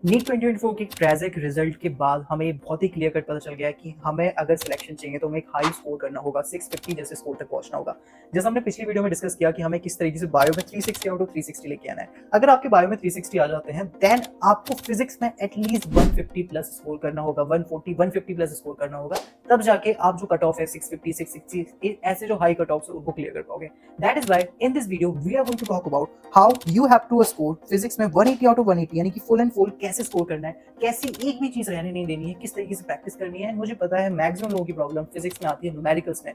NEET 2024 के tragic result के बाद हमें बहुत ही क्लियर कट पता चल गया है कि हमें अगर सिलेक्शन चाहिए तो हमें एक हाई स्कोर करना होगा, 650 जैसे स्कोर तक पहुंचना होगा। जैसे हमने पिछली वीडियो में डिस्कस किया कि हमें किस तरीके से बायो में 360 आउट ऑफ 360 लेके आना है। अगर आपके बायो में 360 आ जाते हैं देन आपको फिजिक्स में एटलीस्ट 150 प्लस स्कोर करना होगा, 140 150 प्लस स्कोर करना होगा, तब जाके आप जो कट ऑफ है 650 660 ऐसे जो हाई कट ऑफ है उनको क्लियर कर पाओगे। That is why in this video we are going to talk about how you have to score physics में 180 आउट ऑफ 180 यानी कि फुल एंड फुल कैसे स्कोर करना है, कैसी एक भी चीज रहने नहीं देनी है, किस तरीके से प्रैक्टिस करनी है। मुझे पता है मैक्सिमम लोगों की प्रॉब्लम फिजिक्स में आती है न्यूमेरिकल्स में।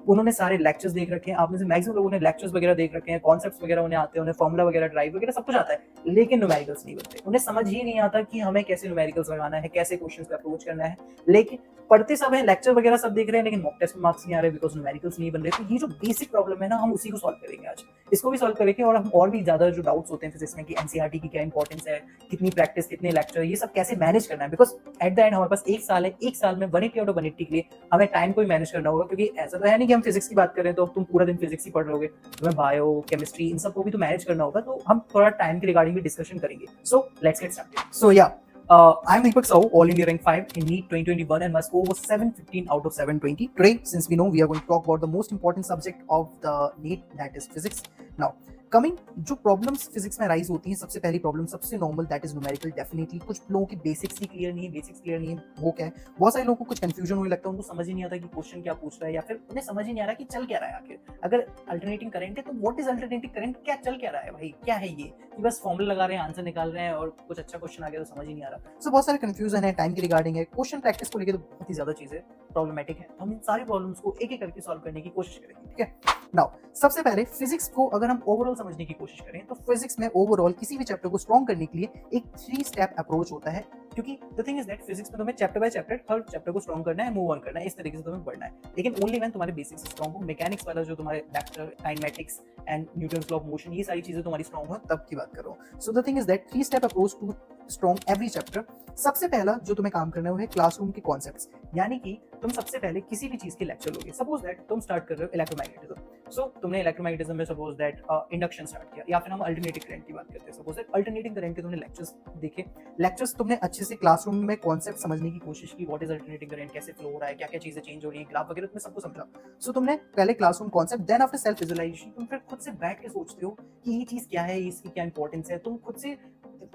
उन्होंने सारे लेक्चर्स देख रखे हैं, आप में से मैक्सिमम लोगों ने लेक्चर्स वगैरह देख रखे हैं, कॉन्सेप्ट्स वगैरह उन्हें आते हैं, उन्हें फॉर्मूला वगैरह ड्राइव वगैरह सब कुछ आता है, लेकिन न्यूमेरिकल्स नहीं बनते। उन्हें समझ ही नहीं आता कि हमें कैसे न्यूमेरिकल्स लगाना है, कैसे क्वेश्चंस का अप्रोच करना है। लेकिन पढ़ते सब है, लेक्चर वगैरह सब देख रहे हैं, लेकिन मॉक टेस्ट में मार्क्स नहीं आ रहे बिकॉज न्यूमेरिकल्स नहीं बन रहे। तो ये जो बेसिक प्रॉब्लम है ना, हम उसी को सॉल्व करेंगे आज। इसको भी सॉल्व करेंगे और हम और भी ज्यादा जो डाउट्स होते हैं फिजिक्स में कि एनसीईआरटी की क्या इंपॉर्टेंस है, कितनी प्रैक्टिस, कितने लेक्चर, ये सब कैसे मैनेज करना है। बिकॉज एट द एंड हमारे पास एक साल है, एक साल में 180 आउट ऑफ 180 के लिए हमें टाइम को भी मैनेज करना होगा। क्योंकि ऐसा तो है नहीं कि हम फिजिक्स की बात करें तो तुम पूरा दिन फिजिक्स ही पढ़ रहोगे, तुम्हें बायो केमिस्ट्री इन सबको भी तो मैनेज करना होगा। तो हम थोड़ा टाइम के रिगार्डिंग भी डिस्कशन करेंगे। So let's get started. So yeah I'm Deepak Sahu, All India Rank 5 in NEET 2021, and my score was 715 out of 720. Today, since we know we are going to talk about the most important subject of the NEET, that is physics. Now, coming जो problems physics में rise होती हैं, सबसे पहली problem सबसे normal that is numerical. Definitely कुछ लोगों की बेसिक्स ही क्लियर नहीं है, बेसिक्स क्लियर नहीं है वो क्या है। बहुत सारे लोगों को कुछ कंफ्यूजन होने लगता है, उनको समझ ही नहीं आता कि क्वेश्चन क्या पूछ रहा है, या फिर उन्हें समझ ही नहीं आ रहा कि चल क्या रहा है आखिर। अगर अल्टरनेटिंग करंट है तो व्हाट इज अल्टरनेटिंग करंट, क्या चल क्या रहा है भाई, क्या है ये कि बस फॉर्मूला लगा रहे हैं, आंसर निकाल रहे हैं और कुछ अच्छा क्वेश्चन आ गया तो समझ ही नहीं आ रहा। सो बहुत सारे कंफ्यूजन है, टाइम के रिगार्डिंग है, क्वेश्चन प्रैक्टिस को लेकर तो बहुत ही ज्यादा चीजें प्रॉब्लमेटिक है। हम इन सारी प्रॉब्लम्स को एक एक करके सॉल्व करने की कोशिश करेंगे, ठीक है। नाउ सबसे पहले फिजिक्स को अगर हम ओवरऑल समझने की कोशिश करें तो फिजिक्स में ओवरऑल किसी भी चैप्टर को स्ट्रॉन्ग करने के लिए एक 3 स्टेप अप्रोच होता है। क्योंकि the thing is that physics में तुम्हें chapter by chapter her chapter को स्ट्रॉन्ग करना है, मूव ऑन करना है, इस तरीके से तुम्हें बढ़ना है। लेकिन ओनली व्हेन तुम्हारे बेसिक्स स्ट्रॉन्ग हो, मैकेनिक्स वाला जो तुम्हारे vector, kinematics and Newton's law of motion, ये सारी चीजें तुम्हारी स्ट्रॉन्ग हो तब की बात करो। So the thing is that 3 step approach to strong every chapter. सबसे पहला जो तुम्हें काम करना है वो है क्लासरूम के कॉन्सेप्ट्स। यानी कि तुम सबसे पहले किसी भी चीज के लेक्चर लोगे। सपोज दैट तुम स्टार्ट कर रहे हो इलेक्ट्रोमैग्नेटिज्म, सो तुमने इलेक्ट्रोमैग्नेटिज्म में सपोज दैट इंडक्शन स्टार्ट किया, या फिर हम अल्टरनेटिंग करंट की बात करते हैं, सपोज दैट अल्टरनेटिंग करंट के तुमने लेक्चर्स देखे। लेक्चर्स तुमने अच्छे से क्लासरूम में कॉन्सेप्ट समझने की कोशिश की, व्हाट इज अल्टरनेटिंग करंट, कैसे फ्लो हो रहा है, क्या क्या चीजें चेंज हो रही है, ग्राफ वगैरह तुमने सबको समझा। सो तुमने पहले classroom concept, then after self visualisation तुम फिर खुद से बैठ के सोचते हो कि ये चीज क्या है, इसकी क्या इंपॉर्टेंस है। तुम खुद से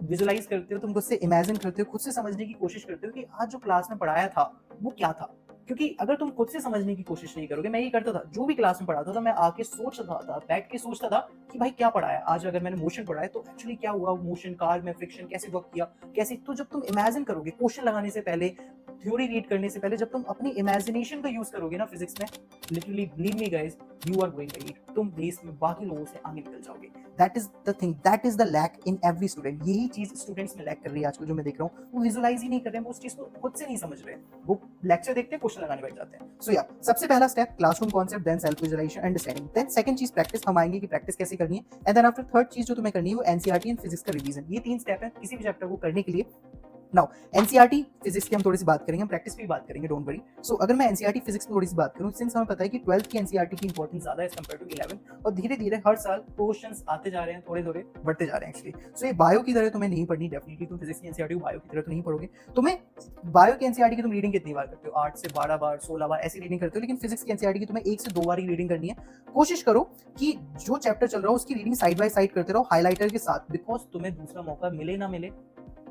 विजुअलाइज करते हो, तुम खुद से इमेजिन करते हो, खुद से समझने की कोशिश करते हो कि आज जो क्लास में पढ़ाया था वो क्या था। क्योंकि अगर तुम खुद से समझने की कोशिश नहीं करोगे, मैं ये करता था, जो भी क्लास में पढ़ाता था मैं आके सोचता था, बैठ के सोचता था कि भाई क्या पढ़ाया आज। अगर मैंने मोशन पढ़ाया तो एक्चुअली क्या हुआ, मोशन कार में फ्रिक्शन कैसे वर्क किया, कैसे। तो जब तुम इमेजिन करोगे क्वेश्चन लगाने से पहले, थ्योरी रीड करने से पहले, जब तुम अपनी इमेजिनेशन का यूज करोगे ना फिजिक्स में, literally believe me guys, you are going to eat. तुम बेस में बाकी लोगों से आगे निकल जाओगे। That is the thing, that is the lack in every student. यही चीज स्टूडेंट्स में लैक कर रही है आजकल, जो मैं देख रहा हूँ। वो विजुअलाइज ही नहीं कर रहे हैं, वो उस चीज को खुद से नहीं समझ रहे हैं। वो लेक्चर देखते हैं, क्वेश्चन लगाने बैठ जाते हैं। सो या सबसे पहला step classroom concept, then self visualisation, understanding. Then second चीज प्रैक्टिस, हम आएंगे कि प्रैक्टिस कैसे करनी है। एंड देन आफ्टर थर्ड चीज जो तुम्हें करनी है वो एनसीईआरटी एंड फिजिक्स का रिवीजन। ये 3 स्टेप है किसी भी चैप्टर को करने के लिए। नाउ एनसीईआरटी फिजिक्स की हम थोड़ी सी बात करेंगे, हम प्रैक्टिस भी बात करेंगे, डोंट वरी। सो अगर मैं एनसीईआरटी फिजिक्स की थोड़ी सी बात करूं, सिंस हमें पता है कि 12th की एनसीईआरटी की इंपॉर्टेंस ज्यादा है एज कंपेयर टू 11, और धीरे धीरे हर साल क्वेश्चंस आते जा रहे हैं, थोड़े थोड़े बढ़ते जा रहे हैं एक्चुअली। सो ये बायो की तरह तुम्हें नहीं पढ़नी, डेफिनेटली तुम फिजिक्स की एनसीईआरटी को बायो की तरह तो नहीं पढ़ोगे। तुम्हें बायो की एनसीईआरटी की तुम रीडिंग कितनी बार करते हो, 8 से 12 बार, 16 बार ऐसी रीडिंग करते हो। लेकिन फिजिक्स की एनसीईआरटी की तुम्हें 1 से 2 बार ही रीडिंग करनी है। कोशिश करो कि जो चैप्टर चल रहा हो उसकी रीडिंग साइड बाय साइड करते रहो, हाईलाइटर के साथ, बिकॉज तुम्हें दूसरा मौका मिले ना मिले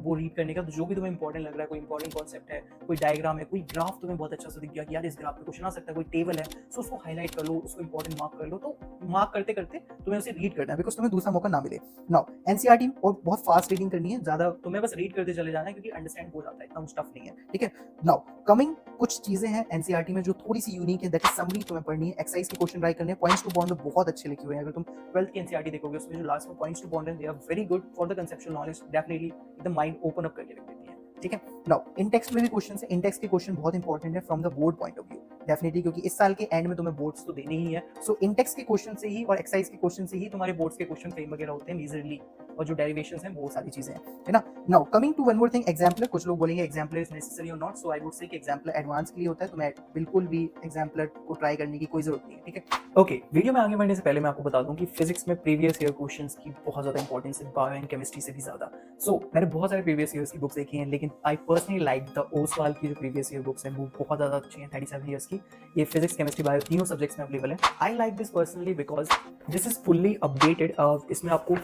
वो रीड करने का, तो जो भी तुम्हें इंपॉर्टेंट लग रहा है, कोई इंपॉर्टेंट कॉन्सेप्ट है, कोई डायग्राम है, कोई ग्राफ तुम्हें बहुत अच्छा सा दिख गया कि यार इस ग्राफ पे क्वेश्चन आ सकता है, कोई टेबल है, सो उसको हाईलाइट कर लो, उसको इंपॉर्टेंट मार्क कर लो। तो मार्क करते करते तुम्हें उसे रीड करना है, बिकॉज तुम्हें दूसरा मौका ना मिले। नाउ एनसीईआरटी और बहुत फास्ट रीडिंग करनी है, ज्यादा तुम्हें बस रीड करते चले जाना है, क्योंकि अंडरस्टैंड हो जाता है, इतना टफ नहीं है, ठीक है। नाउ कमिंग कुछ चीजें हैं एनसीईआरटी में जो थोड़ी सी यूनिक है, दैट इज समरी तुम्हें पढ़नी है, एक्सरसाइज के क्वेश्चन ट्राई करने हैं, पॉइंट्स टू बॉन्ड बहुत अच्छे लिखे हुए हैं। अगर तुम 12th की एनसीईआरटी देखोगे उसमें जो लास्ट में पॉइंट्स टू बॉन्ड है, they are very good for the conceptual knowledge, definitely एकदम माइंड ओपन अप करके रख देती है, ठीक है। नाउ इन टेक्स्ट में भी क्वेश्चन है, इन टेक्स्ट के क्वेश्चन बहुत इंपॉर्टेंट है from the board point of view, definitely, क्योंकि इस साल के एंड में तुम्हें बोर्ड्स तो देने ही है। सो इन टेक्स्ट के क्वेश्चन से ही और एक्सरसाइज के क्वेश्चन से ही तुम्हारे बोर्ड्स के क्वेश्चन फ्रेम वगैरह होते हैं मेजरली, और जो डेरिवेशंस हैं वो सारी चीजें हैं, है ना। Now coming to one more thing, exemplar. कुछ लोग बोलेंगे एग्जाम्पलर इज नेसेसरी और not, so I would say कि एग्जाम्पलर एडवांस के लिए होता है, तो मैं बिल्कुल भी एग्जाम्पलर को ट्राई करने की कोई जरूरत नहीं है, ठीक है। ओके, वीडियो में आगे बढ़ने से पहले मैं आपको बता दूं कि फिजिक्स में प्रीवियस ईयर क्वेश्चंस की बहुत ज्यादा इंपॉर्टेंस है, बायो एंड केमिस्ट्री से भी ज्यादा। सो मैंने बहुत सारे प्रीवियस ईयर्स की बुक्स देखी हैं, लेकिन I personally like the Oswal की जो प्रीवियस ईयर बुक्स हैं वो बहुत ज्यादा अच्छी हैं, 37 ईयर्स की। ये फिजिक्स, केमिस्ट्री, बायो तीनों सब्जेक्ट्स में अवेलेबल है। I like this personally because this is fully updated. इसमें आपको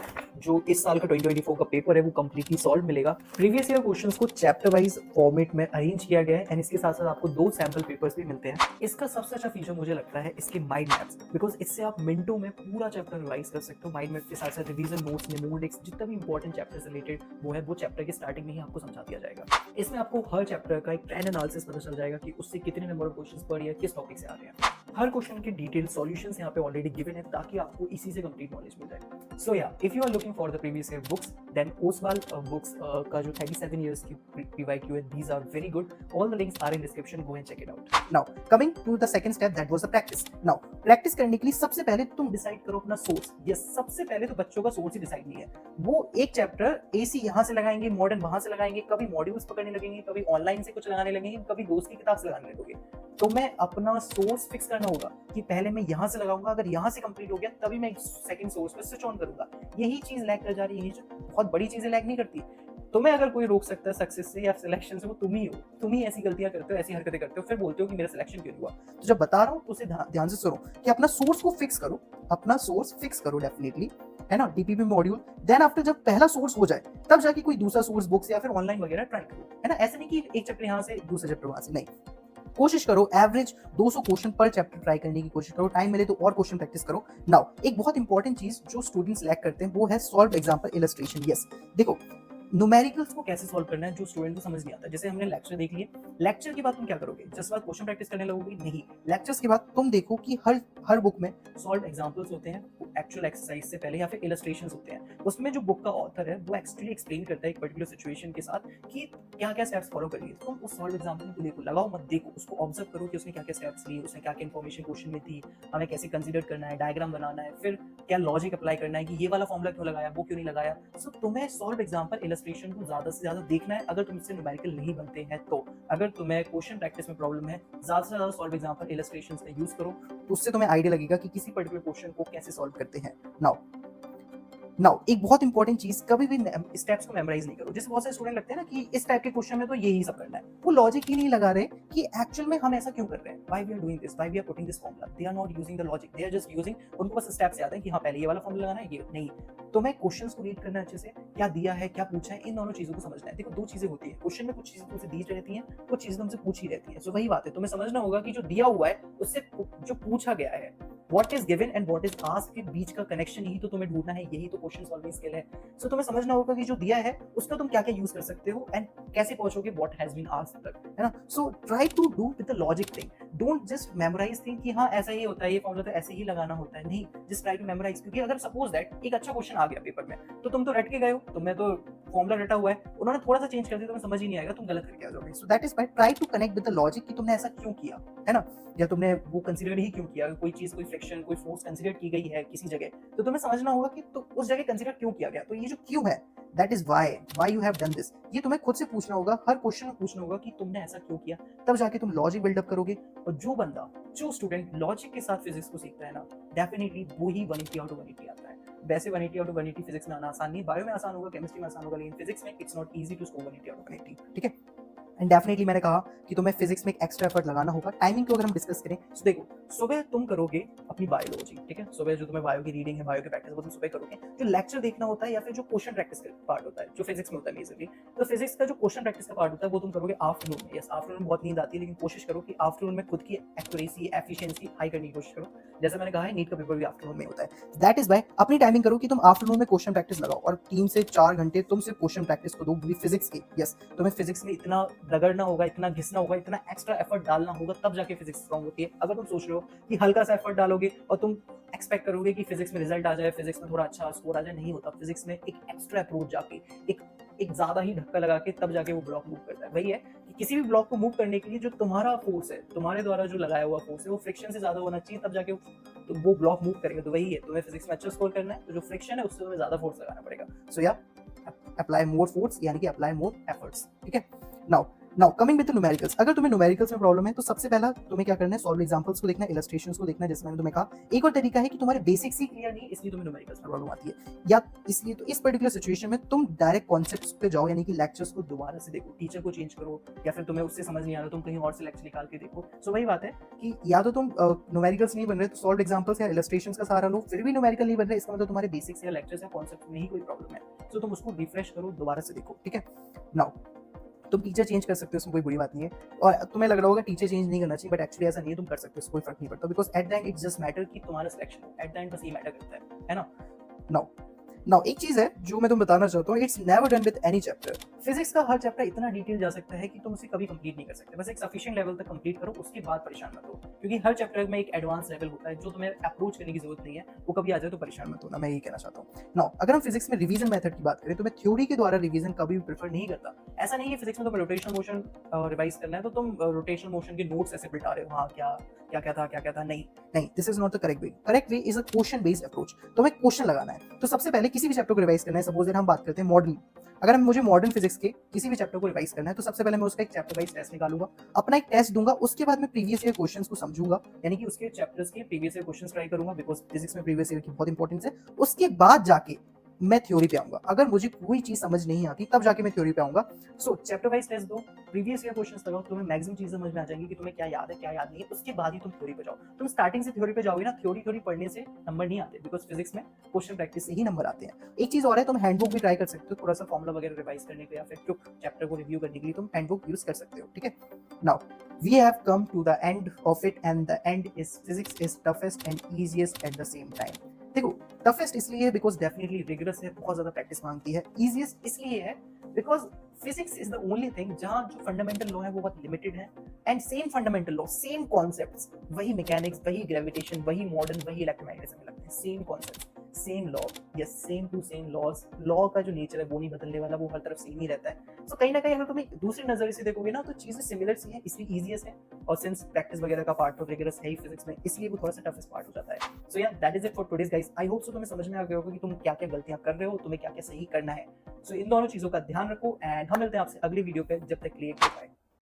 जो इस साल का 2024 का पेपर है वो कंप्लीटली सॉल्व मिलेगा। प्रीवियस ईयर क्वेश्चंस को चैप्टर वाइज फॉर्मेट में अरेंज किया गया है एंड इसके साथ साथ आपको 2 सैंपल पेपर्स भी मिलते हैं। इसका सबसे अच्छा फीचर मुझे लगता है इसके माइंड मैप्स, बिकॉज इससे आप मिनटों में पूरा चैप्टर रिवाइज कर सकते हो। माइंड मैप के साथ साथ रिवीजन नोट्स, मेमो इंडेक्स, जितना भी इंपॉर्टेंट चैप्टर से रिलेटेड वो है, वो चैप्टर के स्टार्टिंग में ही आपको समझा दिया जाएगा। इसमें आपको हर चैप्टर का एक ट्रेंड एनालिसिस पता चल जाएगा कि उससे कितने number of questions per year किस टॉपिक से आ रहे हैं। हर क्वेश्चन के डिटेल सॉल्यूशंस यहाँ पे ऑलरेडी गिवन है ताकि आपको इसी से कंप्लीट नॉलेज मिल जाए। So yeah, if you are looking for the previous year books, then Oswaal books का जो 37 इयर्स की PYQ है, these are very good. All the links are in description. Go and check it out. Now, coming to the second step, that was the practice. Now, practice करने के लिए सबसे पहले तुम डिसाइड करो अपना सोर्स। यस, सबसे पहले तो बच्चों का सोर्स ही डिसाइड नहीं है। वो एक चैप्टर AC यहाँ से लगाएंगे, मॉडर्न वहां से लगाएंगे, कभी मॉड्यूल्स पकड़ने लगेंगे, कभी ऑनलाइन से कुछ लगाने लगेंगे, कभी दोस्त की किताब से लगाने लगोगे। तो मैं अपना सोर्स फिक्स करना होगा कि पहले मैं यहाँ से लगाऊंगा, अगर यहाँ से कंप्लीट हो गया तभी मैं सेकंड सोर्स पे स्विच ऑन करूंगा। यही चीज लैग कर जा रही है, यही बहुत बड़ी चीजें लैग नहीं करती। तुम्हें अगर कोई रोक सकता है सक्सेस से या सिलेक्शन से, वो तुम ही हो। तुम ही ऐसी गलतियां करते हो, ऐसी हरकतें करते हो, फिर बोलते हो कि मेरा सिलेक्शन क्यों नहीं हुआ। तो जब बता रहा हूँ तो उसे ध्यान से सुनो कि अपना सोर्स को फिक्स करो, अपना सोर्स फिक्स करो डेफिनेटली, है ना, DPP मॉड्यूल। देन आफ्टर जब पहला सोर्स हो जाए तब जाके कोई दूसरा सोर्स बुक्स या फिर ऑनलाइन वगैरह ट्राई करो, है ना। ऐसे नहीं कि एक चैप्टर यहाँ से दूसरा चैप्टर वहां से, नहीं। कोशिश करो एवरेज 200 क्वेश्चन पर चैप्टर ट्राई करने की कोशिश करो, टाइम मिले तो और क्वेश्चन प्रैक्टिस करो। नाउ एक बहुत इंपॉर्टेंट चीज जो स्टूडेंट्स लैक करते हैं वो है सॉल्व एग्जांपल इलस्ट्रेशन। यस, देखो न्यूमेरिकल्स को कैसे सॉल्व करना है जो स्टूडेंट को समझ नहीं आता। जैसे हमने लेक्चर देख लिए, लेक्चर के बाद तुम क्या करोगे, जस्ट बाद क्वेश्चन प्रैक्टिस करने लगोगे? नहीं, लेक्चर्स के बाद तुम देखो कि हर बुक में सॉल्व एग्जांपल्स होते हैं एक्चुअल एक्सरसाइज से पहले, या फिर इलस्ट्रेशंस होते हैं। उसमें जो बुक का ऑथर है वो एक्चुअली एक्सप्लेन करता है एक पर्टिकुलर सिचुएशन के साथ कि क्या क्या स्टेप्स फॉलो करिए। तुम उस सॉल्व एग्जांपल को देखो, लगाओ मत देखो, उसको ऑब्जर्व करो कि उसने क्या क्या स्टेप्स लिए, उसने क्या क्या इन्फॉर्मेशन क्वेश्चन में थी, हमें कैसे कंसीडर करना है, डायग्राम बनाना है, फिर क्या लॉजिक अप्लाई करना है कि ये वाला फॉर्मूला क्यों लगाया, वो क्यों नहीं लगाया। सो तुम्हें सॉल्व एग्जांपल इलस्ट्रेशन को ज्यादा से ज्यादा देखना है अगर तुमसे न्यूमेरिकल नहीं बनते हैं तो। अगर तुम्हें क्वेश्चन प्रैक्टिस में प्रॉब्लम है, ज्यादा से ज्यादा सॉल्व एग्जांपल इलस्ट्रेशंस का यूज करो, तो उससे तुम्हें आइडिया लगेगा कि किसी पर्टिकुलर क्वेश्चन को कैसे सॉल्व करते हैं। नाउ एक बहुत इंपॉर्टेंट चीज, कभी भी स्टेप्स को मेमोराइज नहीं करो। जैसे बहुत सारे स्टूडेंट लगते हैं ना कि इस टाइप के क्वेश्चन में तो यही सब करना है, वो लॉजिक ही नहीं लगा रहे कि एक्चुअल में हम ऐसा क्यों कर रहे हैं, why we are doing this, why we are putting this formula. They are not using the logic, they are just using, उनको बस स्टेप्स याद है कि हाँ पहले ये वाला फॉर्मूला लगाना है, ये नहीं। तुम्हें क्वेश्चंस को रीड करना अच्छे से, क्या दिया है, क्या पूछा है, इन दोनों चीजों को समझना है। देखो दो चीजें होती है क्वेश्चन में, कुछ चीजें तुमसे दी रहती हैं, कुछ चीजें तुमसे पूछी रहती हैं। सो वही बात है, तुम्हें समझना होगा कि जो दिया हुआ है उससे जो पूछा गया है, what is given and what is asked के बीच का कनेक्शन ही तो तुम्हें ढूंढना है, यही तो क्वेश्चन सॉल्विंग स्किल है। सो तुम्हें समझना होगा कि जो दिया है उसका तुम क्या क्या यूज कर सकते हो एंड कैसे पहुंचोगे व्हाट हैज बीन आस्क्ड तक, है ना। So try to do with the logic thing, don't just memorise thing कि हाँ ऐसा ही होता है, ये फॉर्मूला तो ऐसे ही लगाना होता है। नहीं, जस्ट ट्राई टू मेमोराइज, क्योंकि अगर सपोज दैट एक अच्छा क्वेश्चन आ गया पेपर में तो तुम तो रट के गए हो, तुम्हें तो फॉर्मूला रटा हुआ है, उन्होंने थोड़ा सा चेंज कर दिया, तुम्हें समझ ही नहीं आएगा, तुम गलत करके आ जाओगे। So that is why try to connect with the logic कि तुमने ऐसा क्यों किया, है ना, या तुमने वो कंसीडर ही क्यों किया। कोई चीज, कोई फ्रिक्शन, कोई फोर्स कंसीडर की गई है किसी जगह, तो तुम्हें समझना होगा कि तो उस जगह कंसीडर क्यों किया गया। तो ये जो क्यों है, that is why you have done this, ये तुम्हें खुद से पूछना होगा, हर क्वेश्चन में पूछना होगा कि तुमने ऐसा क्यों किया, तब जाके तुम लॉजिक बिल्डअप करोगे। और जो स्टूडेंट लॉजिक के साथ फिजिक्स को सीखता है ना, डेफिनेटली वो ही 180 आउट ऑफ 180 आता है। वैसे 180 आउट ऑफ 180 फिजिक्स में आना आसान नहीं, बायो में आसान होगा, केमिस्ट्री में आसान होगा, लेकिन फिजिक्स में it's not easy to score 180 out of 180, ठीक है। एंड डेफिनेटली मैंने कहा कि तुम्हें फिजिक्स में एक एक्स्ट्रा एफर्ट लगाना होगा। टाइमिंग को अगर हम डिस्कस करें तो देखो, सुबह तुम करोगे अपनी बायोलॉजी, ठीक है, सुबह जो तुम्हें बायो की रीडिंग है, बायो की प्रैक्टिस वो तुम सुबह करोगे। जो लेक्चर देखना होता है या फिर जो क्वेश्चन प्रैक्टिस का पार्ट होता है जो फिजिक्स में होता है बेसिकली, तो फिजिक्स का जो क्वेश्चन प्रैक्टिस का पार्ट होता है वो तुम करोगे आफ्टरनून में। यस, आफ्टरनून में बहुत नींद आती है, लेकिन कोशिश करो कि आफ्टरनून में खुद की एक्यूरेसी, एफिशिएंसी हाई करने की कोशिश करो। जैसे मैंने कहा है, नीट का पेपर भी आफ्टरनून में होता है। दैट इज व्हाई अपनी टाइमिंग करो कि तुम आफ्टरनून में क्वेश्चन प्रैक्टिस लगाओ और 3 से 4 घंटे तुम सिर्फ क्वेश्चन प्रैक्टिस को दो फिजिक्स की। यस, तुम्हें फिजिक्स में इतना रगड़ना होगा, इतना घिसना होगा, इतना एक्स्ट्रा एफर्ट डालना होगा, तब जाके फिजिक्स स्ट्रांग होती है। अगर तुम सोच रहे हो कि हल्का सा एफर्ट डालोगे और तुम एक्सपेक्ट करोगे कि फिजिक्स में रिजल्ट आ जाए, फिजिक्स में थोड़ा अच्छा स्कोर आ जाए, नहीं होता। फिजिक्स में एक एक्स्ट्रा अप्रोच जाके, एक ज्यादा ही धक्का लगा के तब जाके वो ब्लॉक मूव करता है। वही है कि किसी भी ब्लॉक को मूव करने के लिए जो तुम्हारा फोर्स है, तुम्हारे द्वारा जो लगाया हुआ फोर्स है, वो फ्रिक्शन से ज्यादा होना चाहिए, तब जाके तो वो ब्लॉक मूव करेगा। तो वही है, तुम्हें फिजिक्स में अच्छा स्कोर करना है तो जो फ्रिक्शन है उससे तुम्हें ज्यादा फोर्स लगाना पड़ेगा। सो या अप्लाई मोर फोर्स, यानी कि अप्लाई मोर एफर्ट्स, ठीक है। Now now coming with numericals, अगर तुम्हें न्यूमेरिकल्स में प्रॉब्लम है तो सबसे पहला तुम्हें क्या करना है, सॉल्व एग्जांपल्स को देखना है, इलस्ट्रेशंस को देखना है, जैसे मैंने तुम्हें कहा। एक और तरीका है कि तुम्हारे बेसिक्स ही क्लियर नहीं, इसलिए तुम्हें न्यूमेरिकल्स में प्रॉब्लम आती है, या इसलिए तो इस पर्टिकुलर सिचुएशन में तुम डायरेक्ट कॉन्सेप्ट्स पे जाओ, यानी कि लेक्चर्स को दोबारा से देखो, टीचर को चेंज करो, या फिर तुम्हें उससे समझ नहीं आ रहा तुम कहीं और से लेक्चर निकाल के देखो। सो वही बात है कि या तो तुम न्यूमेरिकल्स नहीं बन रहे तो सॉल्व एग्जांपल्स या इलस्ट्रेशंस का सहारा लो, फिर भी न्यूमेरिकल नहीं बन रहे, इसका मतलब तुम्हारे बेसिक्स या लेक्चर्स या कॉन्सेप्ट्स में ही कोई प्रॉब्लम है। सो तुम उसको रिफ्रेश करो, दोबारा से देखो, ठीक है। नाउ तुम टीचर चेंज कर सकते हो, उसमें कोई बुरी बात नहीं है, और तुम्हें लग रहा होगा टीचर चेंज नहीं करना चाहिए, बट एक्चुअली ऐसा नहीं है, तुम कर सकते हो, कोई फर्क नहीं पड़ता, because at the end it just matter कि तुम्हारा सिलेक्शन एट द एंड बस ये मैटर करता है ना। नाउ नाउ एक चीज है जो मैं तुम्हें बताना चाहता हूँ, it's never done with any chapter. Physics का हर चैप्टर इतना डिटेल जा सकता है कि तुम उसे कभी कंप्लीट नहीं कर सकते, बस एक सफिशिएंट लेवल तक कंप्लीट करो, उसके बाद परेशान मत हो, क्योंकि हर चैप्टर में एक एडवांस लेवल होता है जो तुम्हें अप्रोच करने की जरूरत नहीं है, वो कभी आ जाए तो परेशान मत होना, मैं यही कहना चाहता हूँ। नाउ अगर हम फिजिक्स में रिवीजन मेथड की बात करें तो मैं थ्योरी के द्वारा रिवीजन कभी भी प्रेफर नहीं करता। ऐसा नहीं है फिजिक्स में तुम्हें रोटेशनल मोशन रिवाइज करना है तो तुम रोटेशनल मोशन के नोट्स ऐसे बिल्टा रहे हो, हाँ क्या था, नहीं नहीं, this is not the correct way. Correct way is a question based approach. तुम्हें क्वेश्चन लगाना है, तो सबसे पहले किसी भी चैप्टर को रिवाइज करना है, सपोज दैट हम बात करते हैं मॉडर्न, अगर मुझे मॉडर्न फिजिक्स के किसी भी चैप्टर को रिवाइज करना है तो सबसे पहले मैं उसका एक चैप्टर वाइज टेस्ट निकालूंगा, अपना एक टेस्ट दूंगा, उसके बाद मैं प्रीवियस ईयर क्वेश्चंस को समझूंगा, यानी कि उसके चैप्टर्स के प्रीवियस ईयर क्वेश्चंस ट्राई करूंगा, बिकॉज फिजिक्स में प्रीवियस ईयर की बहुत इंपॉर्टेंस है। उसके बाद जाके मैं थ्योरी पे आऊंगा, अगर मुझे कोई चीज समझ नहीं आती तब जाके मैं थ्योरी पे आऊंगा। सो चैप्टर वाइज टेस्ट दो, प्रीवियस ईयर क्वेश्चंस लगाओ, तुम्हें मैक्सिमम चीजें समझ में आ जाएंगी कि तुम्हें क्या याद है क्या याद नहीं है, उसके बाद ही तुम थ्योरी पे जाओ। तुम स्टार्टिंग से थ्योरी पे जाओगे ना, थ्योरी पढ़ने से नंबर नहीं आते, बिकॉज फिजिक्स में क्वेश्चन प्रैक्टिस से ही नंबर आते हैं। एक चीज और है, तुम हैंडबुक भी ट्राई कर सकते हो, थोड़ा सा फॉर्मुला वगैरह रिवाइज करने को, या फिर क्यों चैप्टर को रिव्यू करने के लिए तुम हैंडबुक यूज कर सकते हो, ठीक है। Now we have come to the end of it, and the end is physics is toughest and easiest at the same time. देखो टफेस्ट इसलिए है बिकॉज डेफिनेटली रिगरस है, बहुत ज्यादा प्रैक्टिस मांगती है। इजीएस्ट इसलिए है because physics is the only thing जहां जो फंडामेंटल लॉ है वो बहुत लिमिटेड है, and same fundamental law, same concepts, वही मैकेनिक्स, वही ग्रेविटेशन, वही मॉडर्न, वही इलेक्ट्रोमैग्नेटिज्म में लगते हैं, same concepts, same law, yes same to same laws. Law का जो नेचर है वो नहीं बदलने वाला, वो हर तरफ सेम ही रहता है। सो कहीं ना कहीं अगर तुम एक दूसरे नजरिए से देखोगे ना तो चीजें सिमिलर सी हैं, इसलिए इजीएस्ट है, और सिंस प्रैक्टिस वगैरह का पार्ट तो रिगरस है ही फिजिक्स में, इसलिए वो थोड़ा सा टफेस्ट पार्ट हो जाता है। सो या that is it for today's guys. I hope so तुम्हें समझ में आ गया होगा कि तुम क्या क्या गलतियां कर रहे हो, तुम्हें क्या क्या सही करना है। सो इन दोनों चीजों का ध्यान रखो, एंड हम मिलते हैं आपसे अगली वीडियो पे, जब तक के लिए बाय।